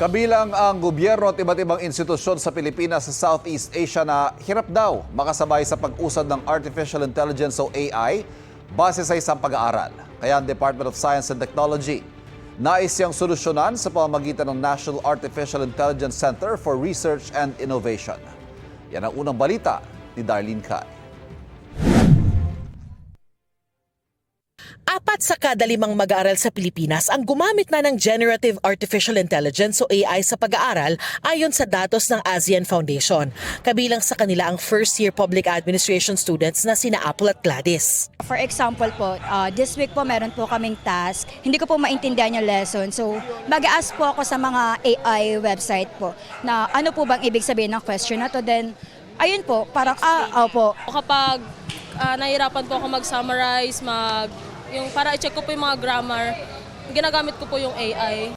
Kabilang ang gobyerno at iba't ibang institusyon sa Pilipinas sa Southeast Asia na hirap daw makasabay sa pag-usad ng Artificial Intelligence o AI base sa isang pag-aaral. Kaya ang Department of Science and Technology nais siyang solusyonan sa pamamagitan ng National Artificial Intelligence Center for Research and Innovation. Yan ang unang balita ni Darlene Kai. 4 sa kada 5 mag-aaral sa Pilipinas ang gumamit na ng Generative Artificial Intelligence o AI sa pag-aaral ayon sa datos ng ASEAN Foundation. Kabilang sa kanila ang first-year public administration students na sina Apple at Gladys. For example po, this week po meron po kaming task. Hindi ko po maintindihan yung lesson. So mag-ask po ako sa mga AI website po na ano po bang ibig sabihin ng question na to. Then ayun po, parang opo. Kapag nahihirapan po ako mag-summarize, yung para i-check ko po yung mga grammar, ginagamit ko po yung AI.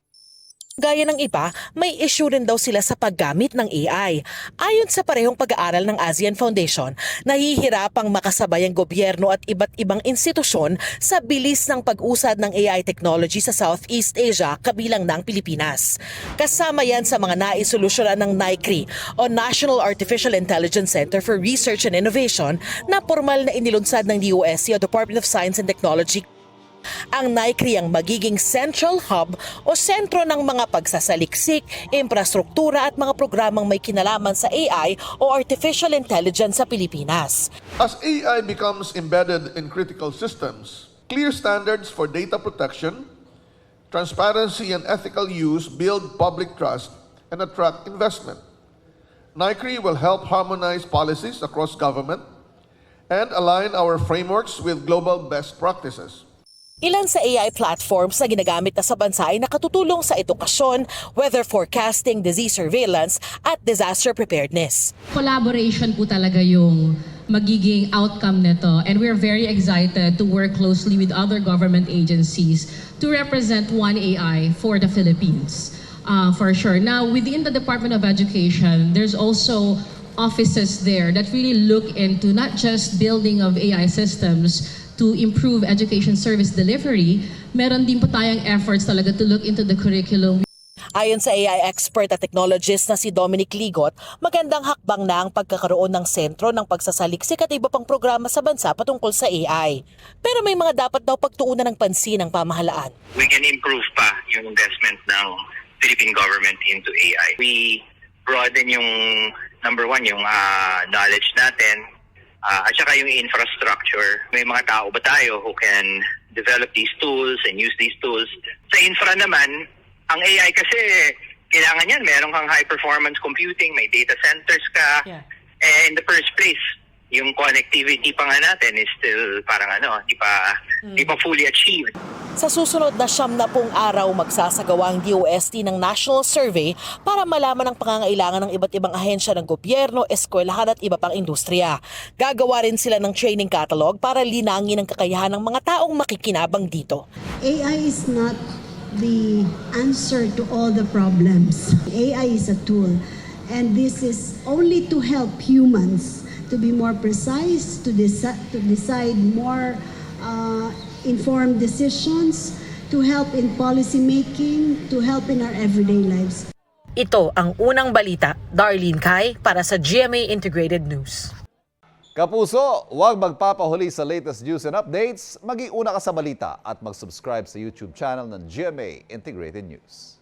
Gaya ng iba, may issue rin daw sila sa paggamit ng AI. Ayon sa parehong pag-aaral ng ASEAN Foundation, nahihirapang makasabay ang gobyerno at iba't ibang institusyon sa bilis ng pag-usad ng AI technology sa Southeast Asia kabilang ng Pilipinas. Kasama yan sa mga naisolusyonan ng NAICRI o National Artificial Intelligence Center for Research and Innovation na formal na inilunsad ng DOST o Department of Science and Technology. Ang NAICRI ang magiging central hub o sentro ng mga pagsasaliksik, infrastruktura at mga programang may kinalaman sa AI o Artificial Intelligence sa Pilipinas. As AI becomes embedded in critical systems, clear standards for data protection, transparency and ethical use build public trust and attract investment. NICRI will help harmonize policies across government and align our frameworks with global best practices. Ilan sa AI platforms na ginagamit na sa bansa ay nakatutulong sa edukasyon, weather forecasting, disease surveillance at disaster preparedness. Collaboration po talaga yung magiging outcome nito, and we're very excited to work closely with other government agencies to represent One AI for the Philippines, for sure. Now, within the Department of Education, there's also offices there that really look into not just building of AI systems to improve education service delivery, meron din po tayong efforts talaga to look into the curriculum. Ayon sa AI expert at technologist na si Dominic Ligot, magandang hakbang na ang pagkakaroon ng sentro ng pagsasaliksik at iba pang programa sa bansa patungkol sa AI. Pero may mga dapat daw pagtuunan ng pansin ng pamahalaan. We can improve pa yung investment ng Philippine government into AI. We broaden yung number one, yung knowledge natin, at saka yung infrastructure. May mga tao ba tayo who can develop these tools and use these tools? Sa infra naman, ang AI kasi kailangan yan. Meron kang high performance computing, may data centers ka. Yeah. And in the first place, yung connectivity pa nga natin is still parang di pa fully achieved. Sa susunod na 70 araw, magsasagawa ang DOST ng National Survey para malaman ang pangangailangan ng iba't ibang ahensya ng gobyerno, eskwelahan at iba pang industriya. Gagawa rin sila ng training catalog para linangin ang kakayahan ng mga taong makikinabang dito. AI is not the answer to all the problems. AI is a tool, and this is only to help humans to be more precise, to decide more informed decisions, to help in policy making, to help in our everyday lives. Ito ang unang balita. Darlene Kai para sa GMA Integrated News. Kapuso, huwag magpapahuli sa latest news and updates. Mag-iuna ka sa balita at mag-subscribe sa YouTube channel ng GMA Integrated News.